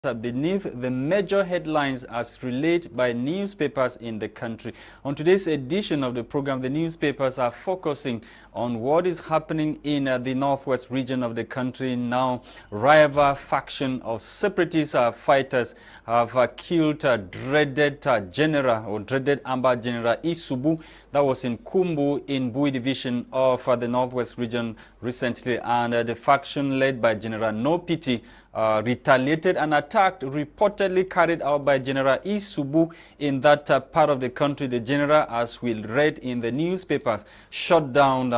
beneath the major headlines as relayed by newspapers in the country. On today's edition of the program, the newspapers are focusing on what is happening in the northwest region of the country now. Rival faction of separatist fighters have killed dreaded general or dreaded Amba General Isubu that was in Kumbu in Bui division of the northwest region recently, and the faction led by General Ngeupi retaliated an attack reportedly carried out by General Isubu in that part of the country. The general, as we read in the newspapers, shut down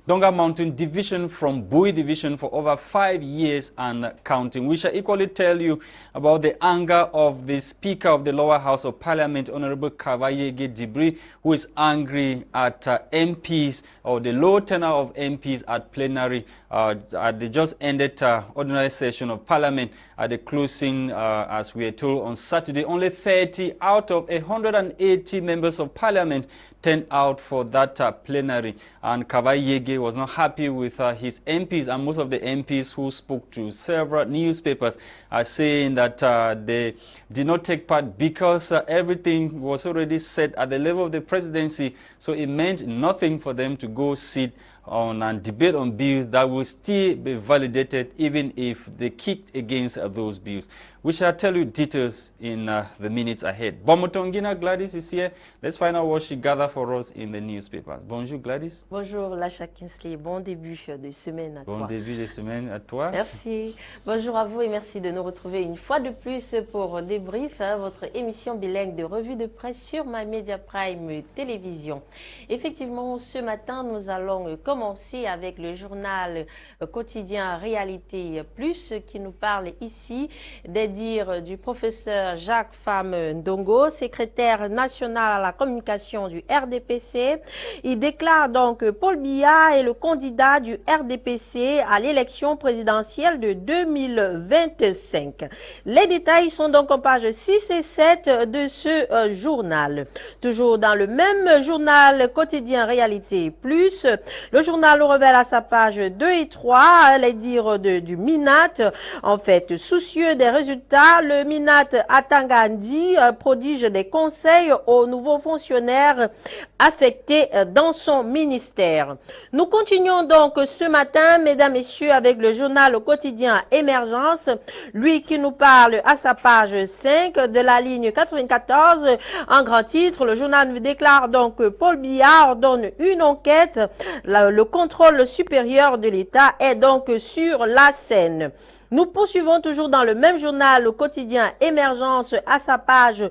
Donga Mountain Division from Bui Division for over 5 years and counting. We shall equally tell you about the anger of the Speaker of the Lower House of Parliament, Honorable Kavayege Dibri, who is angry at MPs or the low tenure of MPs at plenary. They just ended ordinary session of Parliament at the closing, as we are told, on Saturday. Only 30 out of 180 members of Parliament turned out for that plenary, and Kavayege was not happy with his MPs, and most of the MPs who spoke to several newspapers are saying that they did not take part because everything was already set at the level of the presidency, so it meant nothing for them to go sit on and debate on bills that will still be validated even if they kicked against those bills. We shall tell you details in the minutes ahead. Bomotonguina, Gwladys is here. Let's find out what she gathered for us in the newspapers. Bonjour Gwladys. Bonjour Lasha. Bon début de semaine à toi. Bon début de semaine à toi. Merci. Bonjour à vous et merci de nous retrouver une fois de plus pour Débrief, votre émission bilingue de revue de presse sur My Media Prime Télévision. Effectivement, ce matin, nous allons commencer avec le journal quotidien Réalité Plus qui nous parle ici des dires du professeur Jacques Fam Ndongo, secrétaire national à la communication du RDPC. Il déclare donc que Paul Biya est le candidat du RDPC à l'élection présidentielle de 2025. Les détails sont donc en pages 6 et 7 de ce journal. Toujours dans le même journal quotidien Réalité Plus, le journal nous révèle à sa page 2 et 3 les dires du MINAT. En fait, soucieux des résultats, le MINAT Atangandi prodige des conseils aux nouveaux fonctionnaires affectés dans son ministère. Nous continuons donc ce matin, mesdames, messieurs, avec le journal quotidien Émergence, lui qui nous parle à sa page 5 de la ligne 94. En grand titre, le journal nous déclare donc que Paul Biya ordonne une enquête. Le contrôle supérieur de l'État est donc sur la scène. Nous poursuivons toujours dans le même journal, le quotidien Émergence, à sa page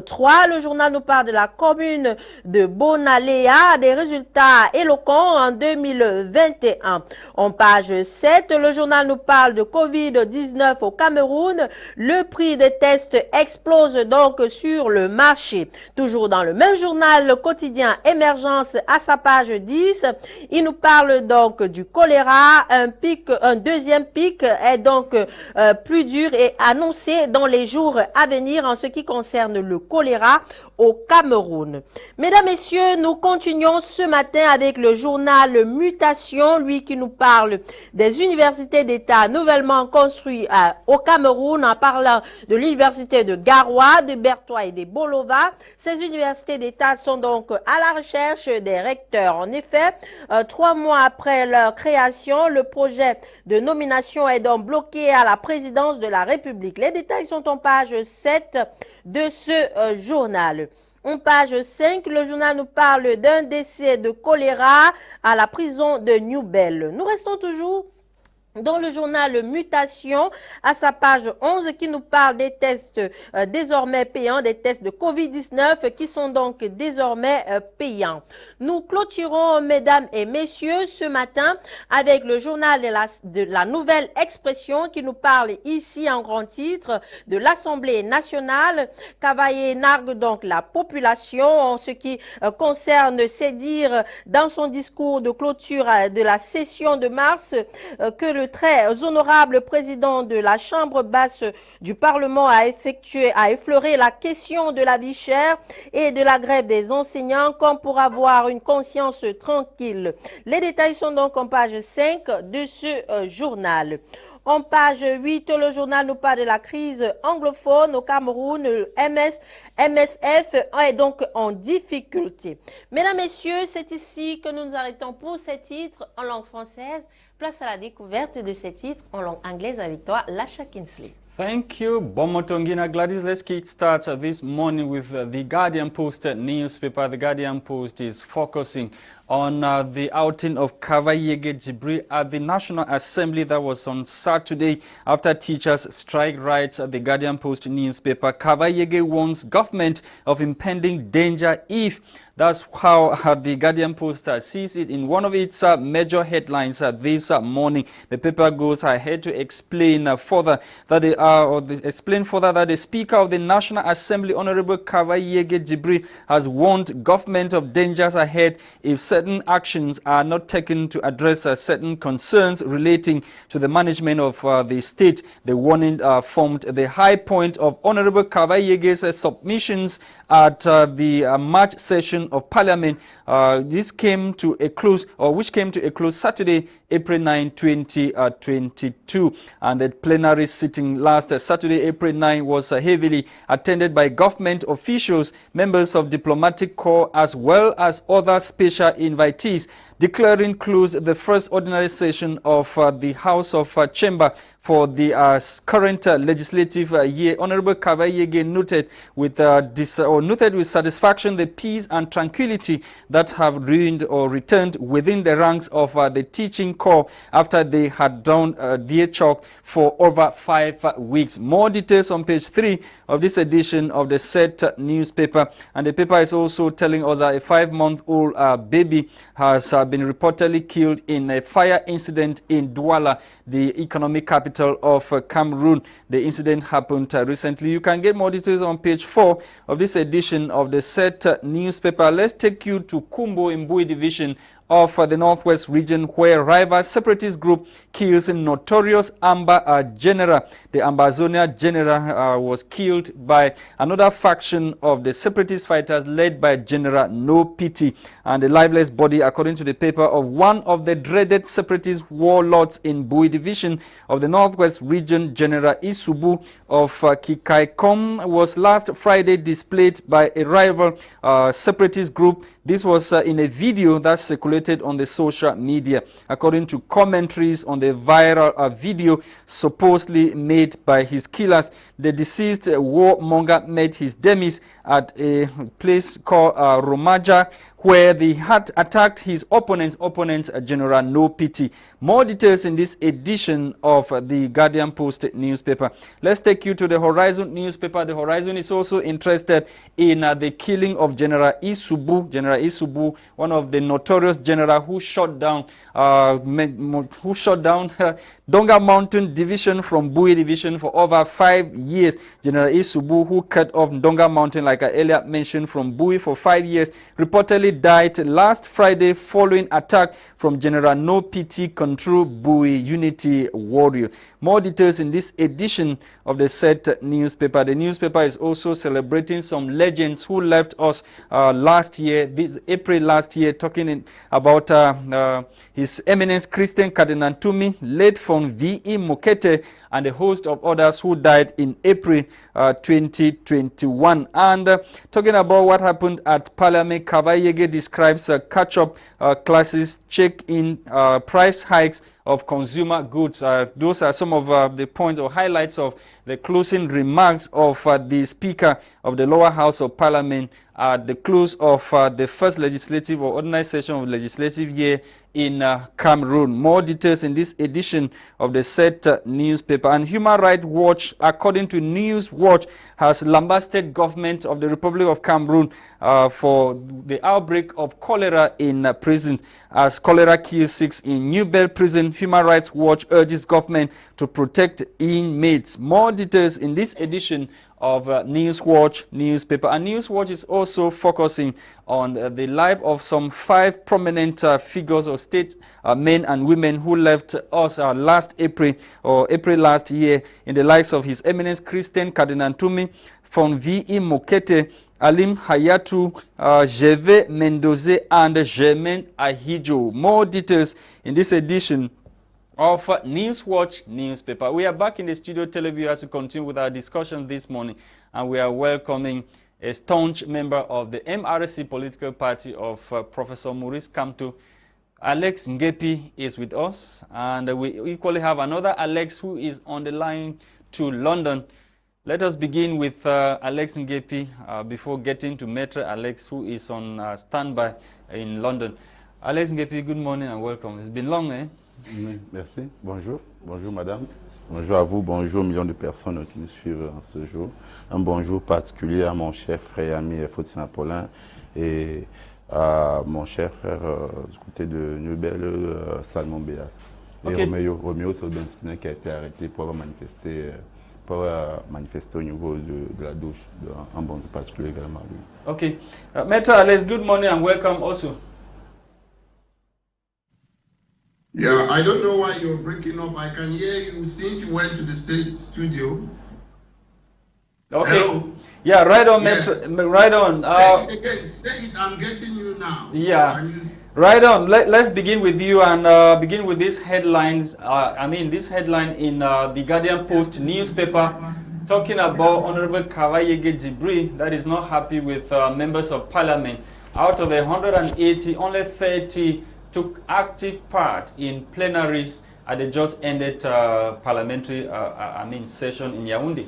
3. Le journal nous parle de la commune de Bonaléa, des résultats éloquents en 2021. En page 7, le journal nous parle de Covid-19 au Cameroun. Le prix des tests explose donc sur le marché. Toujours dans le même journal, le quotidien Émergence, à sa page 10, il nous parle donc du choléra. Un deuxième pic est donc plus dur et annoncé dans les jours à venir en ce qui concerne le choléra au Cameroun. Mesdames, Messieurs, nous continuons ce matin avec le journal Mutation, lui qui nous parle des universités d'État nouvellement construites au Cameroun, en parlant de l'université de Garoua, de Bertois et de Bolova. Ces universités d'État sont donc à la recherche des recteurs. En effet, 3 mois après leur création, le projet de nomination est donc bloqué à la présidence de la République. Les détails sont en page 7 de ce journal. En page 5, le journal nous parle d'un décès de choléra à la prison de Newbell. Nous restons toujours dans le journal Mutation, à sa page 11, qui nous parle des tests désormais payants, des tests de Covid-19 qui sont donc désormais payants. Nous clôturons, mesdames et messieurs, ce matin avec le journal de la nouvelle expression qui nous parle ici en grand titre de l'Assemblée nationale. Cavaillé nargue donc la population en ce qui concerne ses dires dans son discours de clôture de la session de mars que le très honorable président de la Chambre basse du Parlement a effleuré la question de la vie chère et de la grève des enseignants comme pour avoir une conscience tranquille. Les détails sont donc en page 5 de ce journal. En page 8, le journal nous parle de la crise anglophone au Cameroun. Le MSF est donc en difficulté. Mesdames, Messieurs, c'est ici que nous nous arrêtons pour ces titres en langue française. Place à la découverte de ces titres en langue anglaise avec toi, Lasha. Thank you, Bomotonguina. Gwladys, let's kick start this morning with the Guardian Post newspaper. The Guardian Post is focusing on the outing of Kavayege Jibril at the National Assembly that was on Saturday after teachers' strike. Writes the Guardian Post newspaper. Kavayege warns government of impending danger if. That's how the Guardian Post sees it in one of its major headlines this morning. The paper goes ahead to explain further that the Speaker of the National Assembly, Honorable Kavayege Jibril, has warned government of dangers ahead if certain actions are not taken to address certain concerns relating to the management of the state. The warning formed the high point of Honorable Kavayege's submissions at the March session of Parliament. Which came to a close Saturday, April 9, 2022. And the plenary sitting last Saturday, April 9, was heavily attended by government officials, members of diplomatic corps, as well as other special invitees. Declaring close the first ordinary session of the House of Chamber for the current legislative year, Honorable Kavayege noted with satisfaction the peace and tranquility that have returned within the ranks of the teaching corps after they had done their chalk for over 5 weeks. More details on page 3 of this edition of the said newspaper. And the paper is also telling us that a 5-month-old baby has been reportedly killed in a fire incident in Douala, the economic capital of Cameroon. The incident happened recently. You can get more details on page 4 of this edition of the said newspaper. Let's take you to Kumbo in Bui division of the Northwest region, where rival separatist group kills a notorious Amba general. The Ambazonia general was killed by another faction of the separatist fighters led by General No Pity, and the lifeless body, according to the paper, of one of the dreaded separatist warlords in Bui division of the Northwest region, General Isubu of Kikaikom, was last Friday displayed by a rival separatist group. This was in a video that circulated on the social media. According to commentaries on the viral video supposedly made by his killers, the deceased warmonger met his demise at a place called Romaja, where they had attacked his opponents, General No Pity. More details in this edition of the Guardian Post newspaper. Let's take you to the Horizon newspaper. The Horizon is also interested in the killing of General Isubu. General Isubu, one of the notorious general who shot down Donga Mountain Division from Bui Division for over 5 years. General Isubu, who cut off Donga Mountain, like I earlier mentioned, from Bui for 5 years, reportedly died last Friday following attack from General No Pity control Bui Unity Warrior. More details in this edition of the said newspaper. The newspaper is also celebrating some legends who left us last year, this April last year, talking about His Eminence Christain Kadinantumi, late from V.E. Mokete, and a host of others who died in April 2021. And talking about what happened at Parliament, Kavayege describes catch-up classes, check-in price hikes of consumer goods. Those are some of the points or highlights of the closing remarks of the Speaker of the Lower House of Parliament at the close of the first legislative or ordinary session of legislative year in Cameroon. More details in this edition of the said newspaper. And Human Rights Watch, according to News Watch, has lambasted government of the Republic of Cameroon for the outbreak of cholera in prison. As cholera kills 6 in New Bell prison, Human Rights Watch urges government to protect inmates. More details in this edition of Newswatch newspaper. And Newswatch is also focusing on the life of some 5 prominent figures or state men and women who left us last April or April last year, in the likes of His Eminence Christain Kadinantumi, from V.E. Mokete, Alim Hayatu, Jeve Mendoze, and Germain Ahijo. More details in this edition of Newswatch newspaper. We are back in the studio television as we continue with our discussion this morning, and we are welcoming a staunch member of the MRC political party of Professor Maurice Kamto. Alex Ngeupi is with us, and we equally have another Alex who is on the line to London. Let us begin with Alex Ngeupi before getting to Metro Alex, who is on standby in London. Alex Ngeupi, good morning and welcome. It's been long, eh? Merci. Bonjour. Bonjour, madame. Bonjour à vous. Bonjour aux millions de personnes qui nous suivent en ce jour. Un bonjour particulier à mon cher frère et ami Faustin Paulin et à mon cher frère du côté de Nubel, Salmon Béas. Et Roméo Solbenskine qui a été arrêté pour avoir manifesté au niveau de la douche. Un bonjour particulier également à lui. Okay. Metro Alex, good morning and welcome also. Yeah, I don't know why you're breaking up. I can hear you since you went to the stage studio. Okay. Hello? Yeah, right on, Yes. Metro, right on. Say it again. Say it. I'm getting you now. Yeah. Right on. Let's begin with you and begin with these headlines. This headline in the Guardian Post newspaper talking about Honorable Kawayege Jibri that is not happy with members of parliament. Out of 180, only 30 took active part in plenaries at the just ended parliamentary session in Yaoundé.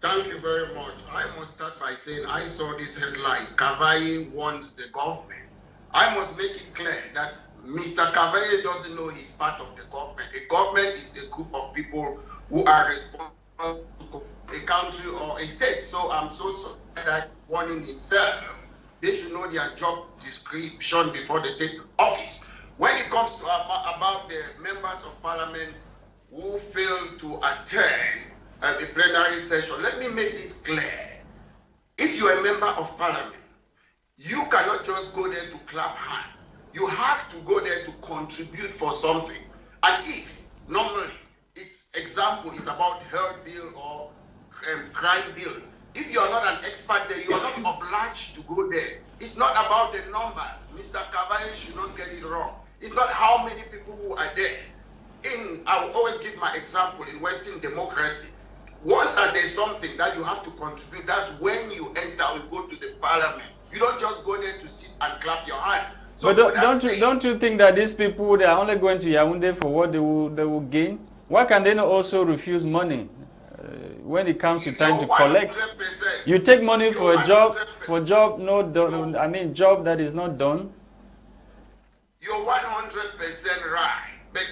Thank you very much. I must start by saying I saw this headline, Kavaye wants the government. I must make it clear that Mr. Kavaye doesn't know he's part of the government. A government is a group of people who are responsible to a country or a state. So I'm so sorry that warning himself. They should know their job description before they take office. When it comes to about the members of parliament who failed to attend a plenary session, let me make this clear. If you're a member of parliament, you cannot just go there to clap hands. You have to go there to contribute for something. And if normally its example is about health bill or crime bill, if you are not an expert there, you are not obliged to go there. It's not about the numbers. Mr. Kavaye should not get it wrong. It's not how many people who are there. I will always give my example in Western democracy. Once there's something that you have to contribute, that's when you enter, you go to the parliament. You don't just go there to sit and clap your hands. So but don't you think that these people, they are only going to Yaoundé for what they will gain? Why can they not also refuse money? When it comes to time to collect, you take money for a job, job that is not done. You're 100% right, but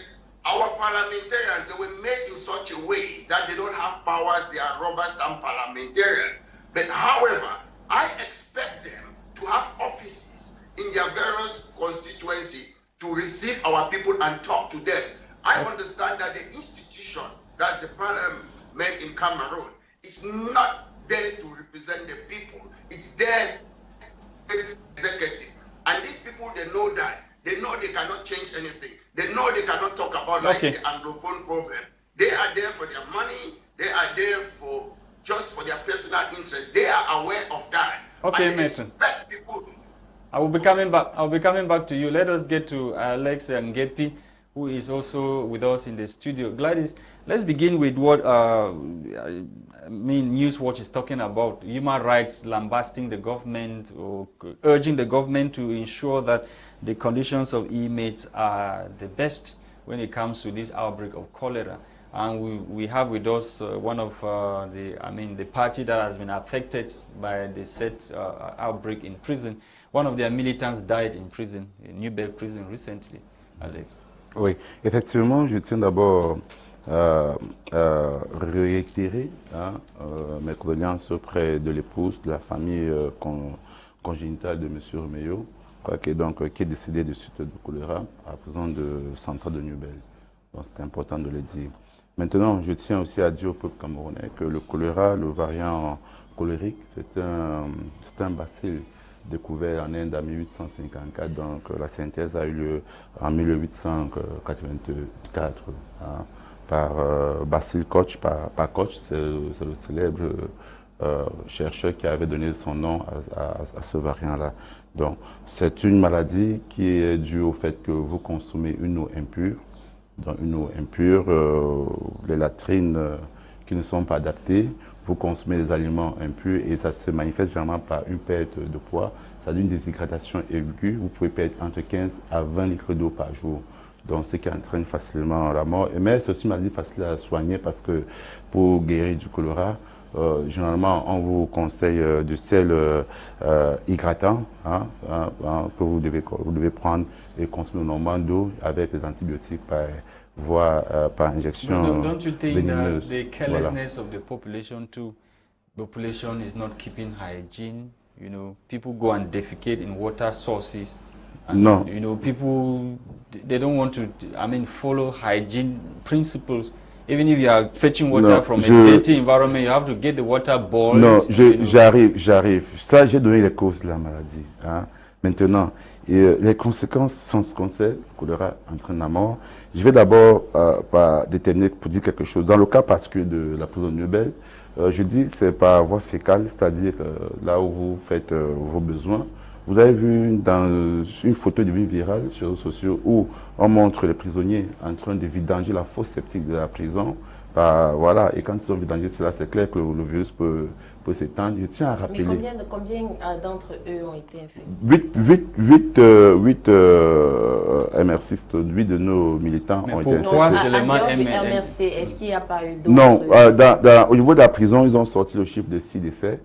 our parliamentarians, they were made in such a way that they don't have powers. They are rubber stamp parliamentarians. But however, I expect them to have offices in their various constituency to receive our people and talk to them. I understand that the institution, that's the parliament in Cameroon, is not there to represent the people. It's there executive. And these people, they know that. They know they cannot change anything. They know they cannot talk about the Anglophone problem. They are there for their money. They are there for just for their personal interest. They are aware of that. Okay, Mason. I will be coming back to you. Let us get to Alex Ngeupi, who is also with us in the studio. Gwladys, let's begin with what Newswatch is talking about: human rights, lambasting the government or urging the government to ensure that the conditions of inmates are the best when it comes to this outbreak of cholera. And we have with us one of the party that has been affected by the said outbreak in prison. One of their militants died in prison, in Nubel prison recently. Alex. Oui, effectivement, je tiens d'abord réitérer mes condoléances auprès de l'épouse, de la famille congénitale de M. Roméo, qui est décédé de suite de choléra à la prison de centrale de Nubel. Donc c'est important de le dire. Maintenant, je tiens aussi à dire au peuple camerounais que le choléra, le variant cholérique, c'est un bacille découvert en Inde en 1854. Donc la synthèse a eu lieu en 1884 par Basil Koch, par Koch, c'est le célèbre chercheur qui avait donné son nom à ce variant-là. Donc c'est une maladie qui est due au fait que vous consommez une eau impure. dans une eau impure, les latrines qui ne sont pas adaptées, vous consommez des aliments impurs et ça se manifeste généralement par une perte de poids, c'est-à-dire une déshydratation aiguë. Vous pouvez perdre entre 15 à 20 litres d'eau par jour. Donc, ce qui entraîne facilement la mort. Mais c'est aussi une maladie facile à soigner parce que pour guérir du choléra, généralement, on vous conseille du sel hydratant que vous devez prendre et consommer normalement d'eau avec des antibiotiques voire par injection Don't you think vénéneuse. that the carelessness of the population too, population is not keeping hygiene? You know, people go and defecate in water sources. And, No. You know, people, they don't want to, I mean, follow hygiene principles. Even if you are fetching water from a dirty environment, you have to get the water boiled. Non, j'arrive. Ça, j'ai donné les causes de la maladie. Hein. Maintenant, les conséquences sont ce qu'on sait, choléra entraîne la mort. Je vais d'abord déterminer pour dire quelque chose. Dans le cas particulier de la prison de Nobel, je dis c'est par voie fécale, c'est-à-dire là où vous faites vos besoins. Vous avez vu dans une photo devenue virale sur les réseaux sociaux où on montre les prisonniers en train de vidanger la fosse septique de la prison. Voilà, et quand ils ont vidangé cela, c'est clair que le virus peut s'étendre. Je tiens à rappeler. Mais combien d'entre eux ont été infectés? 8 MRC, 8 de nos militants ont été infectés. Pourquoi seulement MRC? Est-ce qu'il n'y a pas eu d'autres? Non, au niveau de la prison, ils ont sorti le chiffre de 6 décès.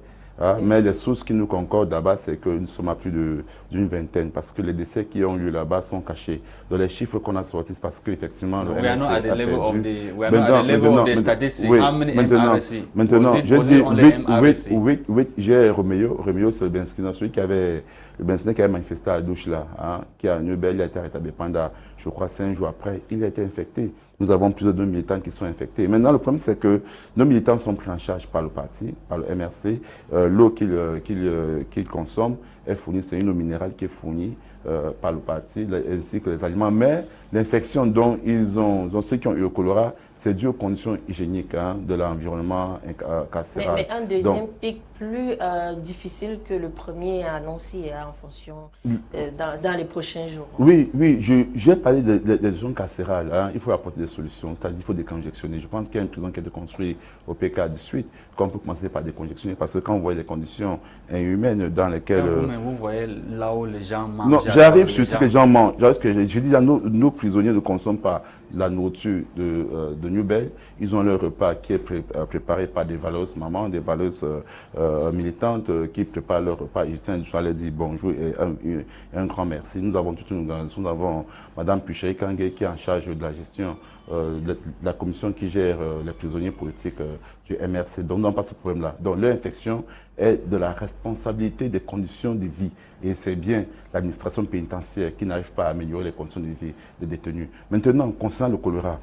Mais les sources qui nous concordent là-bas, c'est que nous sommes à plus d'une vingtaine, parce que les décès qui ont lieu là-bas sont cachés. Dans les chiffres qu'on a sortis, c'est parce qu'effectivement, le we are not at the level of the statistics. Maintenant, je dis 8, j'ai Roméo, c'est le Benskina, celui qui avait manifesté à la douche là, qui a une belle, il a été rétabli pendant, je crois, 5 jours après, il a été infecté. Nous avons plus de 2 militants qui sont infectés. Maintenant, le problème, c'est que nos militants sont pris en charge par le parti, par le MRC. L'eau qu'ils consomment est fournie, c'est une eau minérale qui est fournie par le parti, ainsi que les aliments. Mais l'infection dont ceux qui ont eu le choléra, c'est dû aux conditions hygiéniques de l'environnement carcéral. Mais un deuxième pic plus difficile que le premier annoncé en fonction dans les prochains jours. Oui, j'ai parlé des zones carcérales. Il faut apporter des solutions, c'est-à-dire qu'il faut décongestionner. Je pense qu'il y a une prison qui a été construite au PK de suite, qu'on peut commencer par décongestionner, parce que quand on voit les conditions inhumaines dans lesquelles... Vous voyez là où les gens mangent. Non, j'arrive sur ce que les gens mangent. Je dis à nos prisonniers ne consomment pas la nourriture de Nobel. Ils ont leur repas qui est préparé par des valeuses mamans, des valeuses militantes qui préparent leur repas. Je tiens à leur dire bonjour et un grand merci. Nous avons toute une organisation. Nous avons Mme Puchéry Kangé qui est en charge de la gestion de la commission qui gère les prisonniers politiques du MRC. Donc, non, pas ce problème-là. Donc, l'infection est de la responsabilité des conditions de vie. Et c'est bien l'administration pénitentiaire qui n'arrive pas à améliorer les conditions de vie des détenus. Maintenant, concernant le choléra,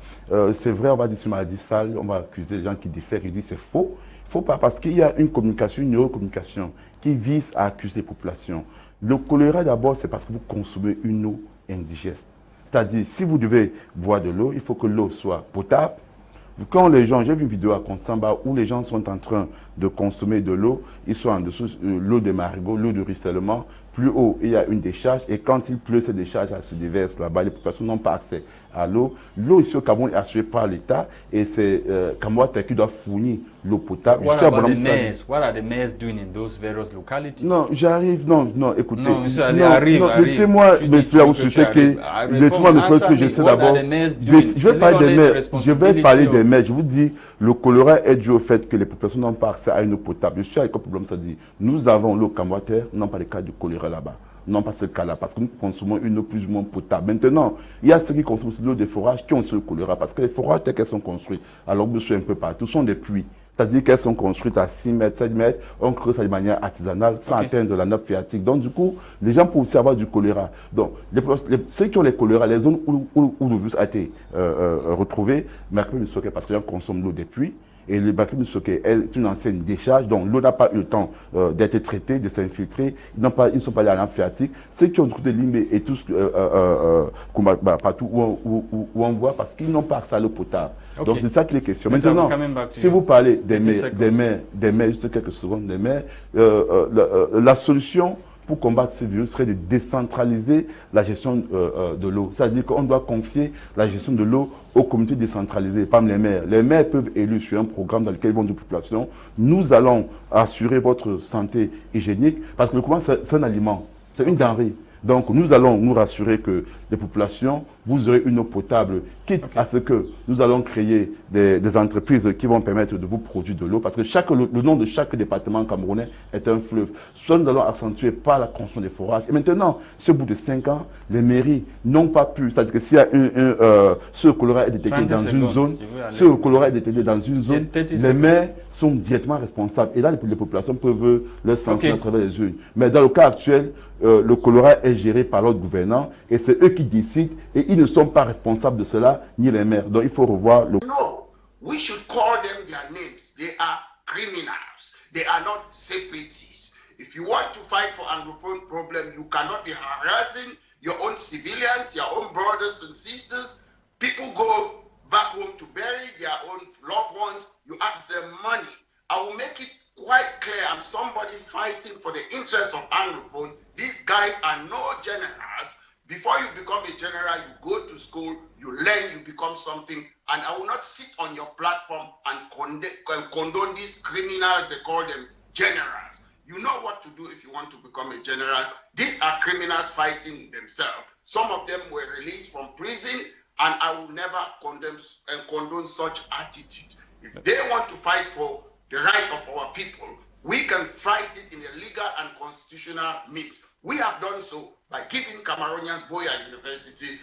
c'est vrai, on va dire que c'est une maladie sale, on va accuser les gens qui diffèrent, ils disent c'est faux. Il ne faut pas, parce qu'il y a une communication, une neurocommunication qui vise à accuser les populations. Le choléra, d'abord, c'est parce que vous consommez une eau indigeste. C'est-à-dire, si vous devez boire de l'eau, il faut que l'eau soit potable. Quand les gens, j'ai vu une vidéo à Consamba où les gens sont en train de consommer de l'eau, ils sont en dessous l'eau de marigot, l'eau de ruissellement. Plus haut, il y a une décharge et quand il pleut, cette décharge se déverse là-bas. Les populations n'ont pas accès à l'eau. L'eau ici au Cameroun est assurée par l'État et c'est Cameroun qui doit fournir l'eau potable. What are the mayors doing in those various localities? Non, j'arrive. Non, écoutez. Non, monsieur, arrive. Laissez-moi m'expliquer sur ce que. Laissez-moi m'expliquer ce que je sais d'abord. Je vais parler des maires. Je vous dis, le choléra est dû au fait que les populations n'ont pas accès à une eau potable. Je suis avec le problème, ça dit, nous avons l'eau Cameroun, nous n'avons pas de cas de choléra là-bas. Non, pas ce cas-là, parce que nous consommons une eau plus ou moins potable. Maintenant, il y a ceux qui consomment l'eau des forages qui ont ce choléra, parce que les forages, telles qu'elles sont construites, alors que sont un peu partout, sont des puits. C'est-à-dire qu'elles sont construites à 6 mètres, 7 mètres, on creuse ça de manière artisanale, sans atteindre la nappe phréatique. Donc, du coup, les gens peuvent aussi avoir du choléra. Donc, ceux qui ont les choléra, les zones où le virus a été retrouvé, parce que les gens consomment l'eau des puits. Et le bactérie de Soké est une ancienne décharge, donc l'eau n'a pas eu le temps d'être traitée, de s'infiltrer, ils ne sont pas allés à la nappe phréatique. Ceux qui ont du côté de Limbe et tous partout où on voit, parce qu'ils n'ont pas accès à l'eau potable. Donc c'est ça qui est question. Maintenant, si vous parlez des maires, juste quelques secondes, des maires, la solution pour combattre ce virus serait de décentraliser la gestion de l'eau. C'est-à-dire qu'on doit confier la gestion de l'eau aux communautés décentralisées, pas les maires. Les maires peuvent élire sur un programme dans lequel ils vont dire aux populations, nous allons assurer votre santé hygiénique, parce que le courant, c'est un aliment, c'est une denrée. Donc, nous allons nous rassurer que les populations, vous aurez une eau potable, quitte à ce que nous allons créer des entreprises qui vont permettre de vous produire de l'eau, parce que le nom de chaque département camerounais est un fleuve. Soit nous allons accentuer par la construction des forages. Et maintenant, ce bout de 5 ans, les mairies n'ont pas pu, c'est-à-dire que s'il y a ce choléra est détecté dans une zone, ce choléra est détecté dans une zone, les maires sont directement responsables. Et là, les populations peuvent leur sanctionner à travers les urnes. Mais dans le cas actuel, le choléra est géré par l'autre gouvernant et c'est eux qui décident et ils ne sont pas responsables de cela, ni les maires. Donc il faut revoir le... No, we should call them their names. They are criminals. They are not separatists. If you want to fight for Anglophone problem, you cannot be harassing your own civilians, your own brothers and sisters. People go back home to bury their own loved ones. You ask them money. I will make it quite clear I'm somebody fighting for the interests of Anglophone. These guys are no generals. Before you become a general, you go to school, you learn, you become something. And I will not sit on your platform and condone these criminals, they call them generals. You know what to do if you want to become a general. These are criminals fighting themselves. Some of them were released from prison, and I will never condone such attitude. If they want to fight for the right of our people, we can fight it in a legal and constitutional means. We have done so by giving Cameroonians Boya University,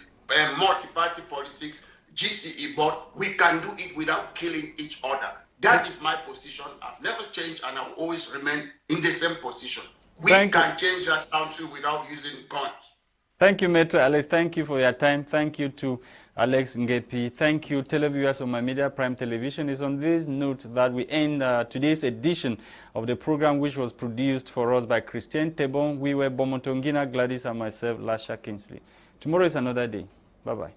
multi-party politics, GCE board. We can do it without killing each other. That is my position. I've never changed and I will always remain in the same position. We can change that country without using guns. Thank you, Metro Alex. Thank you for your time. Thank you to Alex Ngeupi. Thank you, televiewers of My Media Prime Television. It's on this note that we end today's edition of the program, which was produced for us by Christain, Tebong. We were Bomotonguina, Gwladys, and myself, Lasha Kingsley. Tomorrow is another day. Bye-bye.